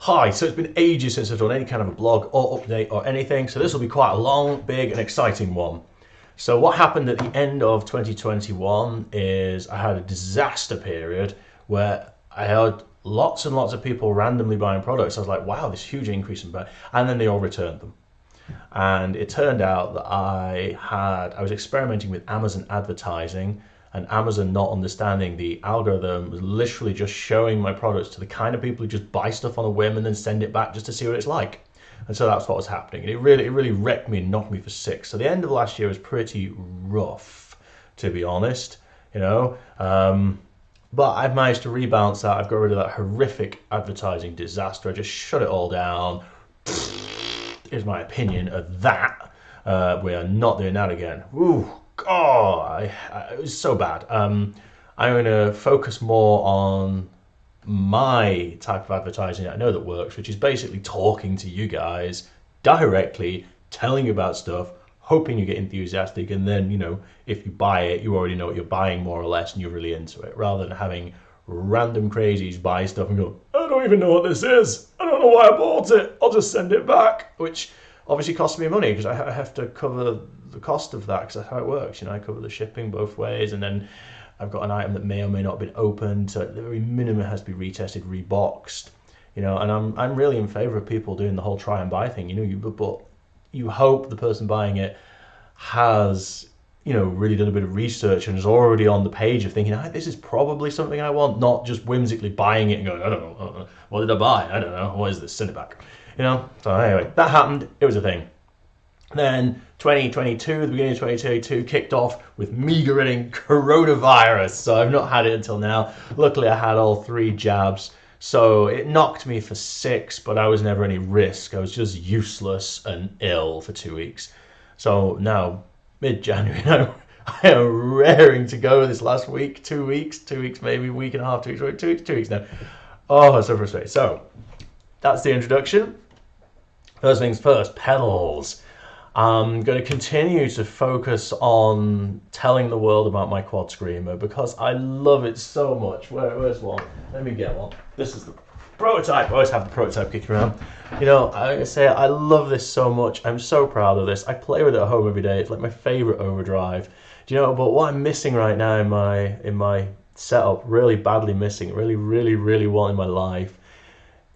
Hi, so it's been ages since I've done any kind of a blog or update or anything, so this will be quite a long, big and exciting one. So what happened at the end of 2021 is I had a disaster period where I had lots and lots of people randomly buying products. I was like, wow, this huge increase in buy, and then they all returned them. And it turned out that I was experimenting with Amazon advertising, and Amazon not understanding the algorithm was literally just showing my products to the kind of people who just buy stuff on a whim and then send it back just to see what it's like. And so that's what was happening. And it really wrecked me and knocked me for six. So the end of last year was pretty rough, to be honest, you know. But I've managed to rebalance that. I've got rid of that horrific advertising disaster. I just shut it all down. Here's my opinion of that. We are not doing that again. Ooh, God, it was so bad. I'm going to focus more on my type of advertising that I know that works, which is basically talking to you guys directly, telling you about stuff, hoping you get enthusiastic, and then, you know, if you buy it, you already know what you're buying more or less and you're really into it, rather than having random crazies buy stuff and go, I don't even know what this is. I don't know why I bought it. I'll just send it back, which obviously costs me money because I have to cover the cost of that because that's how it works. You know, I cover the shipping both ways, and then I've got an item that may or may not have been opened, so at the very minimum it has to be retested, reboxed. You know, and I'm really in favor of people doing the whole try and buy thing. You know, but you hope the person buying it has, you know, really done a bit of research and is already on the page of thinking, this is probably something I want, not just whimsically buying it and going, I don't know, what did I buy? I don't know, what is this? Send it back. You know, so anyway, that happened. It was a thing. Then 2022, the beginning of 2022 kicked off with me getting coronavirus. So I've not had it until now. Luckily, I had all 3 jabs. So it knocked me for 6, but I was never any risk. I was just useless and ill for 2 weeks. So now, mid-January, I am raring to go this last week, 2 weeks, maybe a week and a half, 2 weeks, 2 weeks now. Oh, it's so frustrating. So that's the introduction. First things first, pedals. I'm going to continue to focus on telling the world about my quad screamer because I love it so much. Where's one? Let me get one. This is the prototype. I always have the prototype kicking around. You know, I say I love this so much. I'm so proud of this. I play with it at home every day. It's like my favorite overdrive. Do you know? But what I'm missing right now in my setup, really badly missing, really want in my life,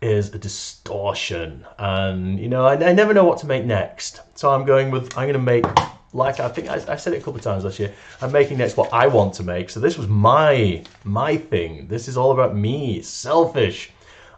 is a distortion. And you know, I never know what to make next, so I'm going to make, like I think I said it a couple of times last year, I'm making next what I want to make. So this was my thing. This is all about me. It's selfish.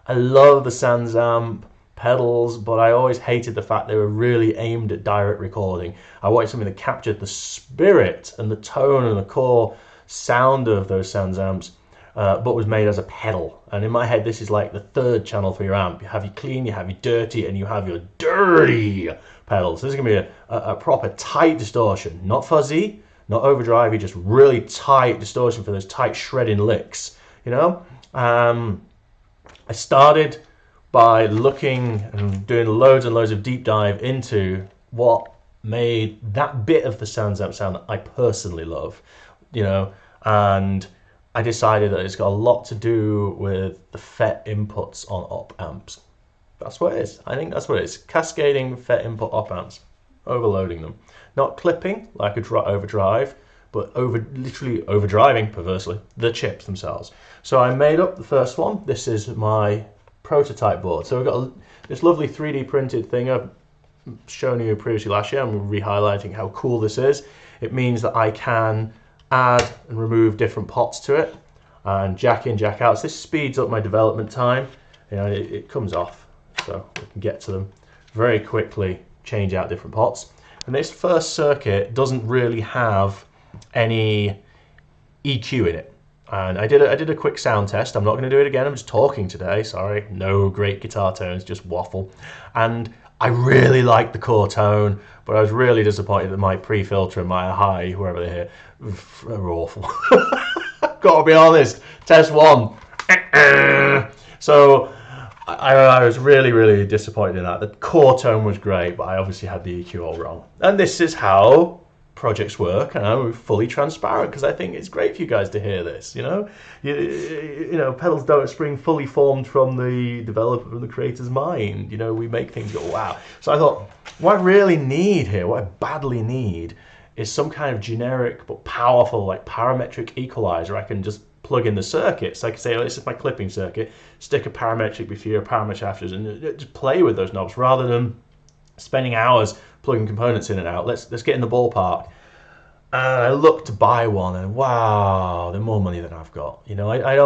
I love the SansAmp pedals, but I always hated the fact they were really aimed at direct recording. I wanted something that captured the spirit and the tone and the core sound of those SansAmps, but was made as a pedal. And in my head, this is like the 3rd channel for your amp. You have your clean, you have your dirty, and you have your dirty pedals. So this is going to be a proper tight distortion, not fuzzy, not overdrivey, just really tight distortion for those tight shredding licks, you know. I started by looking and doing loads and loads of deep dive into what made that bit of the SansAmp sound that I personally love, you know, and I decided that it's got a lot to do with the FET inputs on op amps. That's what it is. I think that's what it is. Cascading FET input op amps, overloading them. Not clipping like a overdrive, but literally overdriving, perversely, the chips themselves. So I made up the first one. This is my prototype board. So we've got this lovely 3D printed thing I've shown you previously last year. I'm re-highlighting how cool this is. It means that I can add and remove different pots to it and jack in, jack out. So this speeds up my development time. You know, it comes off, so we can get to them very quickly, change out different pots. And this first circuit doesn't really have any EQ in it. And I did a quick sound test. I'm not going to do it again. I'm just talking today. Sorry, no great guitar tones, just waffle. And I really like the core tone, but I was really disappointed that my pre-filter and my high, whoever they're here, are awful. Gotta be honest. Test 1. So I was really disappointed in that. The core tone was great, but I obviously had the EQ all wrong. And this is how projects work, and I'm fully transparent because I think it's great for you guys to hear this. You know, pedals don't spring fully formed from the developer, from the creator's mind. You know, we make things go wow. So I thought, what I really need here, what I badly need, is some kind of generic but powerful, like, parametric equalizer I can just plug in the circuit. So I can say, oh, this is my clipping circuit, stick a parametric before, a parametric after, and just play with those knobs rather than spending hours plugging components in and out. Let's get in the ballpark. And I looked to buy one, and wow, they're more money than I've got. You know, I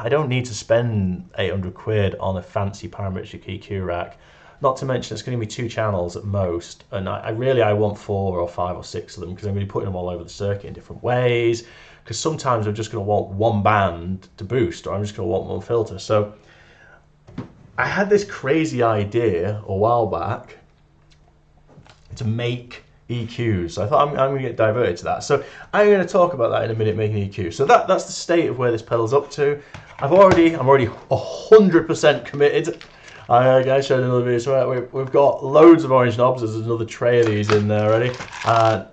don't need to spend 800 quid on a fancy parametric EQ rack. Not to mention it's going to be 2 channels at most, and I want 4 or 5 or 6 of them, because I'm going to be putting them all over the circuit in different ways. Because sometimes I'm just going to want one band to boost, or I'm just going to want one filter. So I had this crazy idea a while back to make EQs. So I thought I'm going to get diverted to that. So I'm going to talk about that in a minute, making EQs. So that's the state of where this pedal's up to. I'm already 100% committed. I showed another video. So we've got loads of orange knobs. There's another tray of these in there already. I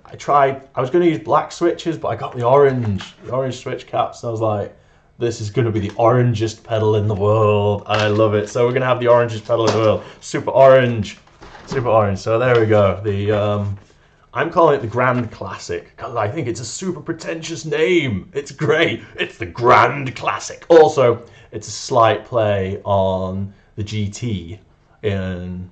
was going to use black switches, but I got the orange switch caps, and I was like, this is going to be the orangest pedal in the world, and I love it. So we're going to have the orangest pedal in the world. Super orange. So there we go. I'm calling it the Grand Classic because I think it's a super pretentious name. It's great. It's the Grand Classic. Also, it's a slight play on the GT in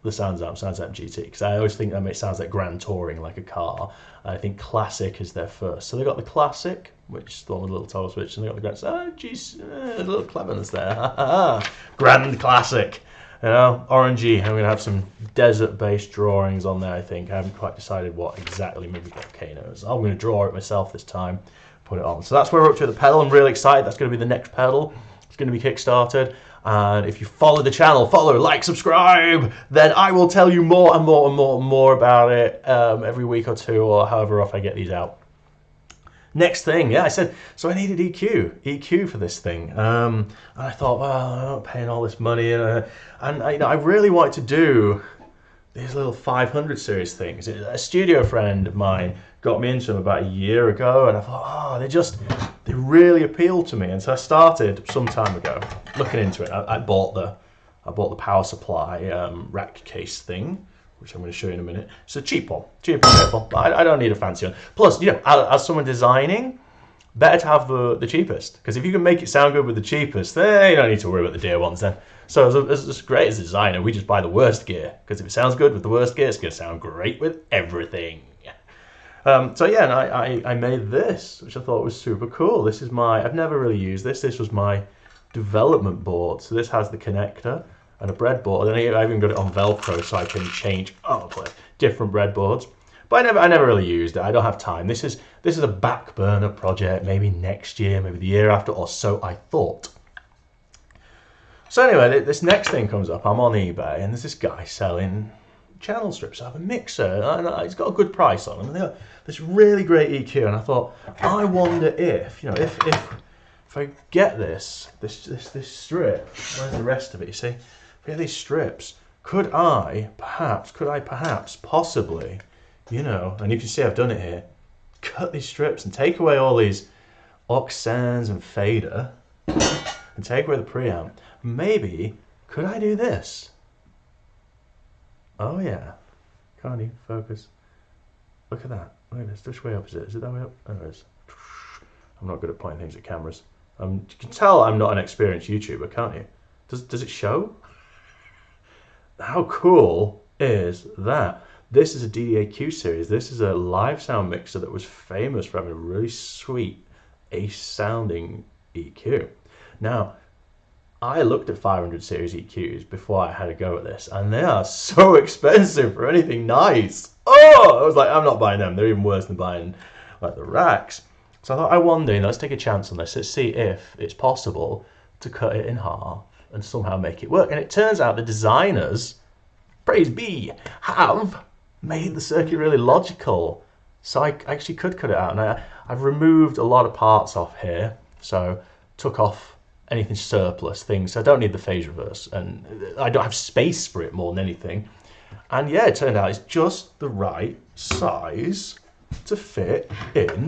the Sounds Amp GT, because I always think that sounds like Grand Touring, like a car. And I think Classic is their first. So they got the Classic, which is the one with a little toggle switch, and they got the Grand. Oh, geez, a little cleverness there. Grand Classic. You know, orangey. I'm going to have some desert-based drawings on there, I think. I haven't quite decided what exactly, maybe volcanoes. I'm going to draw it myself this time, put it on. So that's where we're up to with the pedal. I'm really excited. That's going to be the next pedal. It's going to be kickstarted. And if you follow the channel, like, subscribe, then I will tell you more and more about it every week or 2, or however often I get these out. Next thing, I said, so I needed EQ for this thing. And I thought, well, I'm not paying all this money. And I really wanted to do these little 500 series things. A studio friend of mine got me into them about a year ago, and I thought, they really appealed to me. And so I started some time ago looking into it. I bought the power supply rack case thing, which I'm going to show you in a minute. It's a cheap one, but I don't need a fancy one. Plus, you know, as someone designing, better to have the cheapest, because if you can make it sound good with the cheapest, then you don't need to worry about the dear ones then. So as great as a designer, we just buy the worst gear, because if it sounds good with the worst gear, it's going to sound great with everything. So yeah, and I made this, which I thought was super cool. This is I've never really used this. This was my development board. So this has the connector and a breadboard, and I even got it on Velcro so I can change different breadboards. But I never really used it. I don't have time. This is a back burner project. Maybe next year, maybe the year after, or so I thought. So anyway, this next thing comes up. I'm on eBay, and there's this guy selling channel strips. I have a mixer, and he's got a good price on them. They got this really great EQ, and I thought, I wonder if I get this strip, where's the rest of it? You see. Get these strips, could I perhaps possibly, you know, and you can see I've done it here, cut these strips and take away all these aux sends and fader and take away the preamp. Maybe could I do this? Oh yeah, can't you focus? Look at that. Look at this. Which way up is it? Is it that way up? Oh, it is. I'm not good at pointing things at cameras. You can tell I'm not an experienced YouTuber, can't you? Does it show? How cool is that? This is a DDA Q series. This is a live sound mixer that was famous for having a really sweet Ace sounding EQ. Now, I looked at 500 series EQs before I had a go at this, and they are so expensive for anything nice. Oh, I was like, I'm not buying them. They're even worse than buying like the racks. So I thought, I wonder, let's take a chance on this. Let's see if it's possible to cut it in half and somehow make it work. And it turns out the designers, praise be, have made the circuit really logical. So I actually could cut it out, and I've removed a lot of parts off here. So took off anything surplus things. So I don't need the phase reverse, and I don't have space for it more than anything. And yeah, it turned out it's just the right size to fit in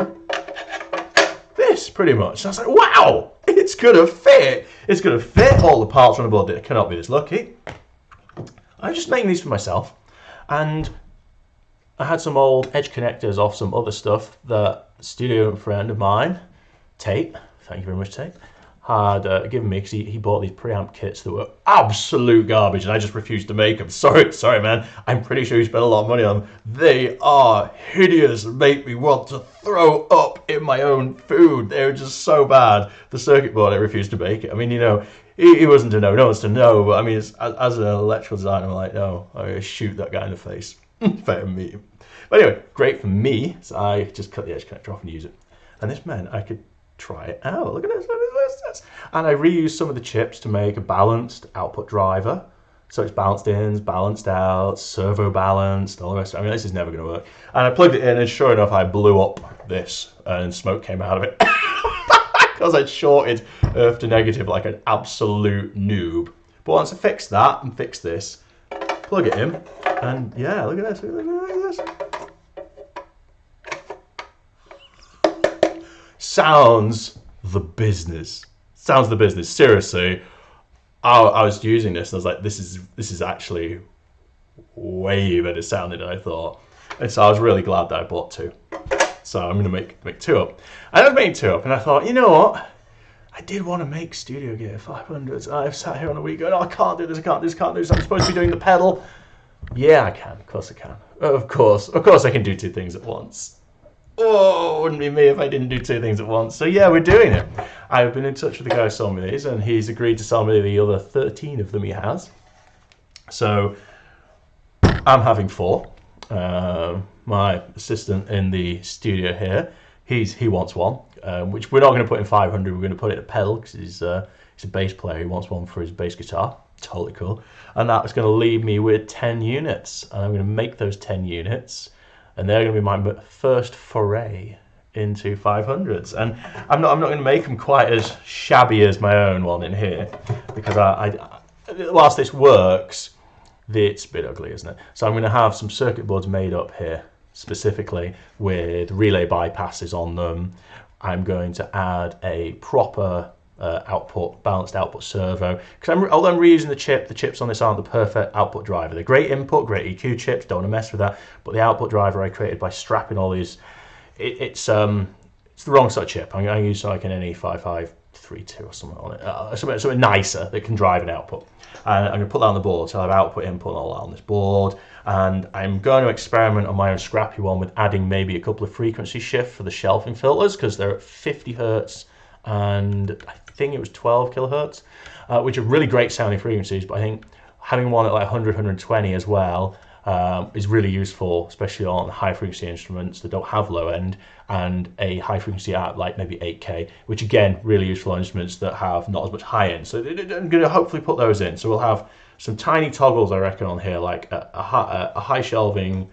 this, pretty much. And I was like, wow, it's gonna fit. It's gonna fit all the parts on the board. It cannot be this lucky. I'm just making these for myself, and I had some old edge connectors off some other stuff that a studio friend of mine, Tate, thank you very much, Tate, had given me, because he bought these preamp kits that were absolute garbage, and I just refused to make them. Sorry, man. I'm pretty sure you spent a lot of money on them. They are hideous and make me want to throw up in my own food. They're just so bad. The circuit board, I refused to make it. I mean, you know, he wasn't to know, no one's to know, but I mean, as an electrical designer, I'm like, no, I'm going to shoot that guy in the face if I ever meet him. But anyway, great for me, so I just cut the edge connector off and use it. And this meant I could try it out. Look at this, look at this. And I reused some of the chips to make a balanced output driver. So it's balanced ins, balanced outs, servo balanced, all the rest. I mean, this is never going to work. And I plugged it in, and sure enough, I blew up this, and smoke came out of it. Because I'd shorted earth to negative like an absolute noob. But once I fixed that and fixed this, plug it in, and yeah, look at this, look at this. Sounds the business. Sounds the business. Seriously, I was using this and I was like, this is actually way better sounding than I thought. And so I was really glad that I bought two. So I'm gonna make two up. I was making two up, and I thought, you know what? I did want to make Studio Gear 500s. I've sat here on a week going, oh, I can't do this, I can't do this, I can't do this. I'm supposed to be doing the pedal. Yeah, I can. Of course I can. Of course I can do two things at once. Oh, wouldn't be me if I didn't do two things at once. So yeah, we're doing it. I've been in touch with the guy who sold me these, and he's agreed to sell me the other 13 of them he has. So I'm having 4. My assistant in the studio here, he wants one, which we're not going to put in 500. We're going to put it at pedal, because he's a bass player. He wants one for his bass guitar. Totally cool. And that's going to leave me with 10 units, and I'm going to make those 10 units. And they're going to be my first foray into 500s. And I'm not going to make them quite as shabby as my own one in here, because whilst this works, it's a bit ugly, isn't it? So I'm going to have some circuit boards made up here specifically with relay bypasses on them. I'm going to add a proper balanced output servo, because although I'm reusing the chips on this aren't the perfect output driver. They're great input, great EQ chips, don't want to mess with that, but the output driver I created by strapping all these, it's the wrong sort of chip. I'm going to use like an NE5532 or something on it, something nicer that can drive an output. And I'm going to put that on the board, so I have output, input, and all that on this board. And I'm going to experiment on my own scrappy one with adding maybe a couple of frequency shifts for the shelving filters, because they're at 50 hertz and I think it was 12 kilohertz, which are really great sounding frequencies, but I think having one at like 100, 120 as well is really useful, especially on high frequency instruments that don't have low end, and a high frequency at like maybe 8K, which again, really useful on instruments that have not as much high end. So I'm going to hopefully put those in. So we'll have some tiny toggles, I reckon, on here, like a high shelving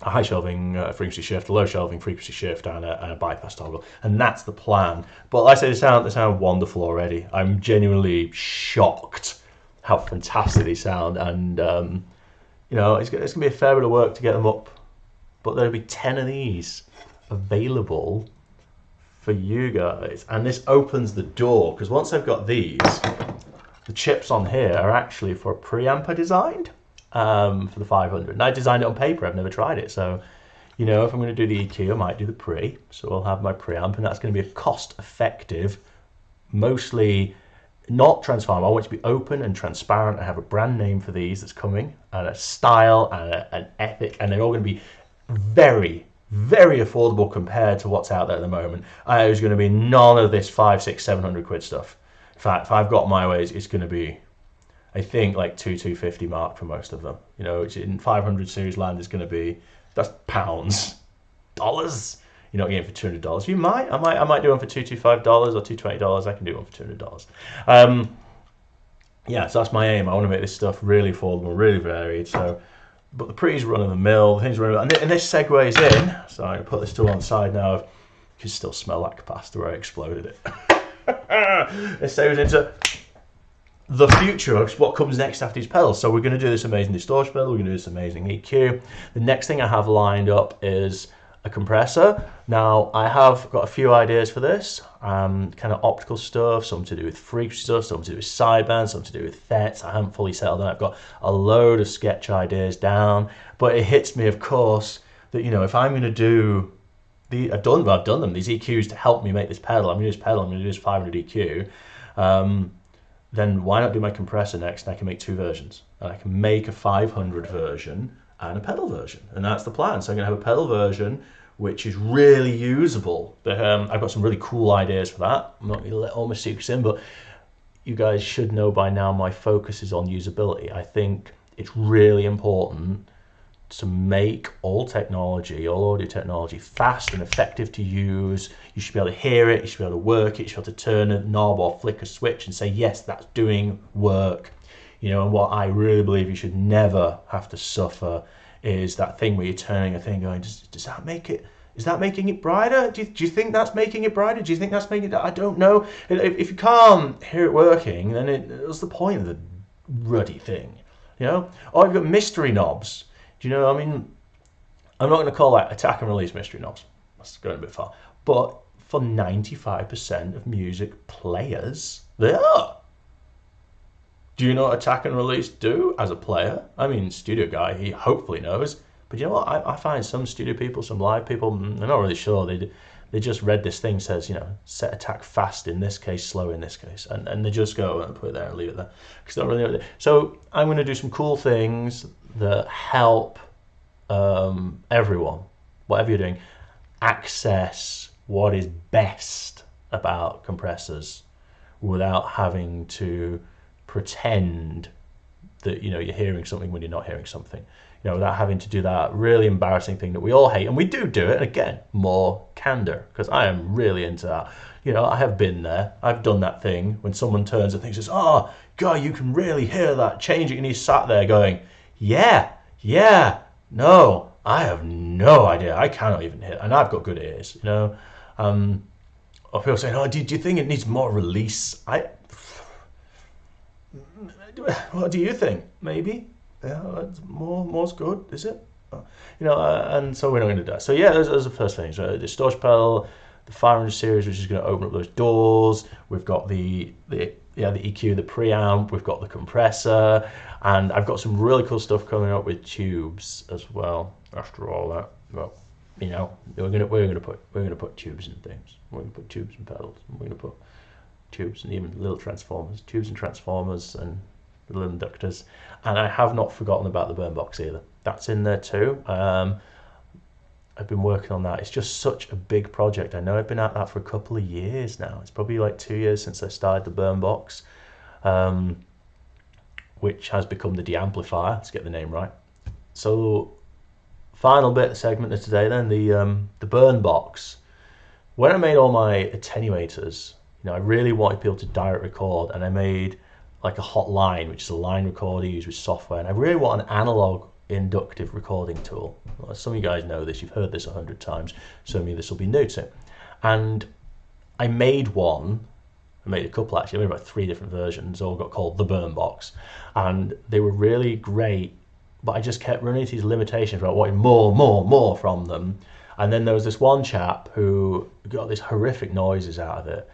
frequency shift, a low shelving frequency shift, and a bypass toggle, and that's the plan. But like I say, they sound wonderful already. I'm genuinely shocked how fantastic they sound, and you know, it's gonna be a fair bit of work to get them up, but there'll be 10 of these available for you guys, and this opens the door, because once I've got these, the chips on here are actually for a preamp I designed. For the 500, and I designed it on paper. I've never tried it, so you know, if I'm going to do the EQ, I might do the pre. So I'll have my preamp, and that's going to be a cost-effective, mostly not transformer. I want it to be open and transparent. I have a brand name for these that's coming, and a style, and an ethic, and they're all going to be very, very affordable compared to what's out there at the moment. There's going to be none of this 500, 600, 700 quid stuff. In fact, if I've got my ways, it's going to be, I think, like 250 mark for most of them. You know, which in 500 series land is going to be, that's pounds, dollars. You're not getting for $200. You might, I might do one for $225 or $220. I can do one for $200. Yeah, so that's my aim. I want to make this stuff really affordable, really varied. So, but the pre's run of the mill, the things running, and this segues in. So I'm going to put this tool on the side now. You can still smell that capacitor where I exploded it. This segues into the future of what comes next after these pedals. So we're going to do this amazing distortion pedal, we're going to do this amazing EQ. The next thing I have lined up is a compressor. Now I have got a few ideas for this, kind of optical stuff, some to do with frequency stuff, some to do with sideband, some to do with FETs. I haven't fully settled on. I've got a load of sketch ideas down, but it hits me, of course, that if I'm going to do I've done them, these EQs to help me make this pedal. I'm going to use pedal. I'm going to use 500 EQ. Then why not do my compressor next? And I can make two versions. And I can make a 500 version and a pedal version, and that's the plan. So I'm going to have a pedal version which is really usable. I've got some really cool ideas for that. I'm not going to let all my secrets in, but you guys should know by now my focus is on usability. I think it's really important to make all technology, all audio technology, fast and effective to use. You should be able to hear it, you should be able to work it, you should be able to turn a knob or flick a switch and say, yes, that's doing work. And what I really believe you should never have to suffer is that thing where you're turning a thing going, does that make it, is that making it brighter? Do you think that's making it brighter? Do you think that's making it, I don't know. If you can't hear it working, then what's the point of the ruddy thing? Or you've got mystery knobs. Do you know, I'm not going to call that attack and release mystery knobs. That's going a bit far. But for 95% of music players, they are. Do you know what attack and release do as a player? Studio guy, he hopefully knows. But you know what? I find some studio people, some live people, they're not really sure. They just read this thing says, set attack fast in this case, slow in this case. And they just go and put it there and leave it there. Because they don't really know it. So I'm going to do some cool things that help everyone, whatever you're doing, access what is best about compressors without having to pretend that you're hearing something when you're not hearing something. Without having to do that really embarrassing thing that we all hate, and we do it. And again, more candor, because I am really into that. I have been there. I've done that thing when someone turns and thinks, "Oh, God, you can really hear that changing," and he's sat there going, "Yeah, no, I have no idea. I cannot even hear," and I've got good ears. Or people saying, "Oh, do you think it needs more release?" What do you think? Maybe. Yeah, that's more's good, is it? And so we're not going to do that. So yeah, those are the first things. Right? The distortion pedal, the 500 series, which is going to open up those doors. We've got the EQ, the preamp. We've got the compressor, and I've got some really cool stuff coming up with tubes as well. After all that, well, we're gonna put tubes in things. We're gonna put tubes in pedals. We're gonna put tubes and even little transformers, tubes and transformers and little inductors. And I have not forgotten about the Burnbox either. That's in there too. I've been working on that. It's just such a big project. I know I've been at that for a couple of years now. It's probably like 2 years since I started the Burnbox, which has become the Deamplifier. Let's get the name right. So, final bit of the segment of today then, the Burnbox. When I made all my attenuators, I really wanted people to direct record, and I made like a hot line, which is a line recorder used with software, and I really want an analog inductive recording tool. Well, some of you guys know this, you've heard this 100 times, some of you this will be new to. And I made one, I made a couple actually, I made about 3 different versions, all got called the Burnbox, and they were really great, but I just kept running into these limitations about wanting more from them. And then there was this one chap who got these horrific noises out of it,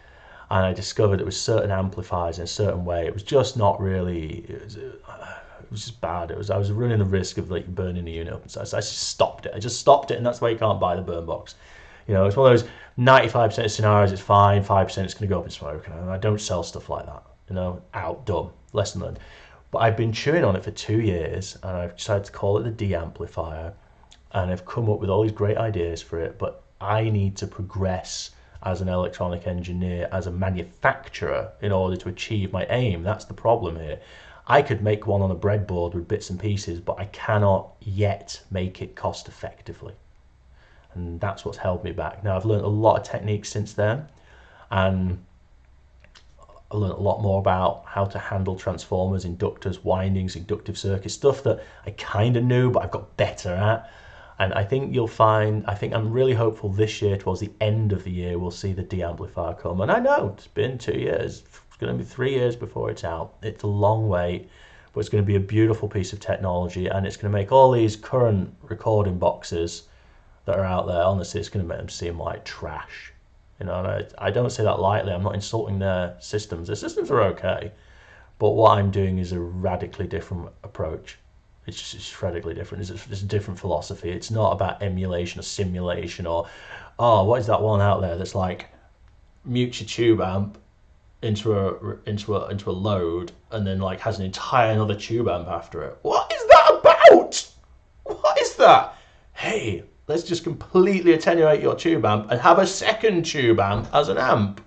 and I discovered it was certain amplifiers in a certain way. It was just not really, it was just bad. I was running the risk of like burning the unit up, so I just stopped it. And that's why you can't buy the Burnbox. It's one of those 95% of scenarios it's fine, 5% it's going to go up in smoke. And I don't sell stuff like that. Out, done, lesson learned. But I've been chewing on it for 2 years, and I've decided to call it the Deamplifier, and I've come up with all these great ideas for it. But I need to progress as an electronic engineer, as a manufacturer, in order to achieve my aim. That's the problem here. I could make one on a breadboard with bits and pieces, but I cannot yet make it cost effectively. And that's what's held me back. Now, I've learned a lot of techniques since then, and I learned a lot more about how to handle transformers, inductors, windings, inductive circuits, stuff that I kind of knew, but I've got better at. And I think you'll find, I'm really hopeful this year, towards the end of the year, we'll see the Deamplifier come. And I know it's been 2 years. It's going to be 3 years before it's out. It's a long wait, but it's going to be a beautiful piece of technology, and it's going to make all these current recording boxes that are out there, honestly, it's going to make them seem like trash. You know, and I don't say that lightly. I'm not insulting their systems. Their systems are okay, but what I'm doing is a radically different approach. It's just radically different. It's a different philosophy. It's not about emulation or simulation or, oh, what is that one out there that's like mutes your tube amp into a load and then like has an entire another tube amp after it. What is that about? What is that? Hey, let's just completely attenuate your tube amp and have a second tube amp as an amp.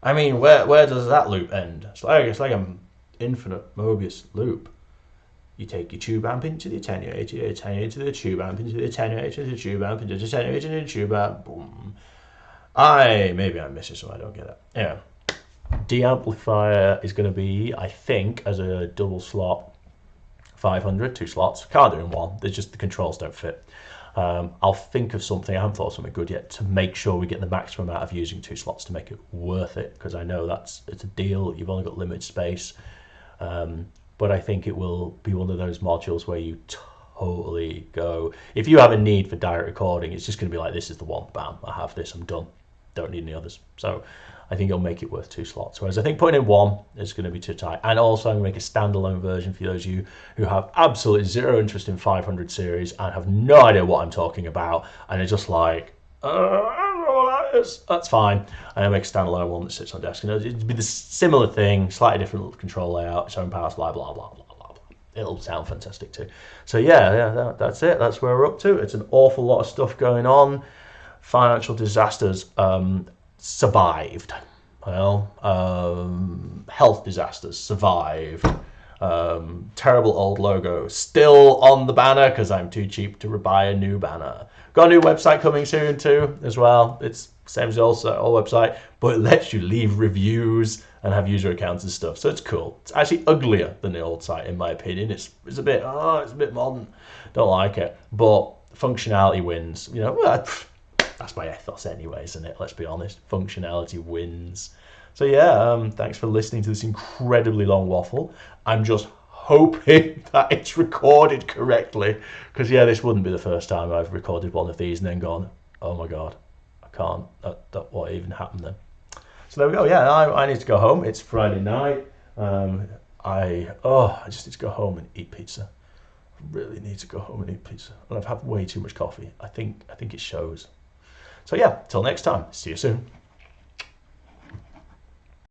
I mean, where does that loop end? It's like an infinite Mobius loop. You take your tube amp into the attenuator, you attenuate to the tube amp, into the attenuator, to the tube amp, into the attenuator, to the tube amp, boom. Maybe I'm missing something, I don't get it. Anyway, Deamplifier is going to be, I think, as a double slot 500, 2 slots. Can't do it in one, there's just the controls don't fit. I'll think of something, I haven't thought of something good yet, to make sure we get the maximum out of using 2 slots to make it worth it, because I know it's a deal, you've only got limited space. But I think it will be one of those modules where you totally go, if you have a need for direct recording, it's just going to be like, this is the one, bam, I have this, I'm done, don't need any others. So I think it'll make it worth 2 slots, whereas I think putting in 1 is going to be too tight. And also I'm going to make a standalone version for those of you who have absolutely zero interest in 500 series and have no idea what I'm talking about and are just like, I don't know what that is. That's fine. And I'll make a standalone one that sits on desk. And it'd be the similar thing, slightly different control layout, its own power supply, blah, blah, blah, blah, blah. It'll sound fantastic too. So yeah, that's it. That's where we're up to. It's an awful lot of stuff going on. Financial disasters survived. Well, health disasters survived. Terrible old logo still on the banner because I'm too cheap to buy a new banner. Got a new website coming soon too as well. It's same as the old website, but it lets you leave reviews and have user accounts and stuff, so it's cool. It's actually uglier than the old site in my opinion. It's a bit modern. Don't like it, but functionality wins. You know, well, that's my ethos anyway, isn't it? Let's be honest. Functionality wins. So yeah, thanks for listening to this incredibly long waffle. I'm just hoping that it's recorded correctly, because yeah, this wouldn't be the first time I've recorded one of these and then gone, oh my god, I can't, that what even happened then. So there we go. Yeah, I need to go home. It's Friday night. I just need to go home and eat pizza. I really need to go home and eat pizza, and I've had way too much coffee. I think it shows. So yeah, till next time, see you soon.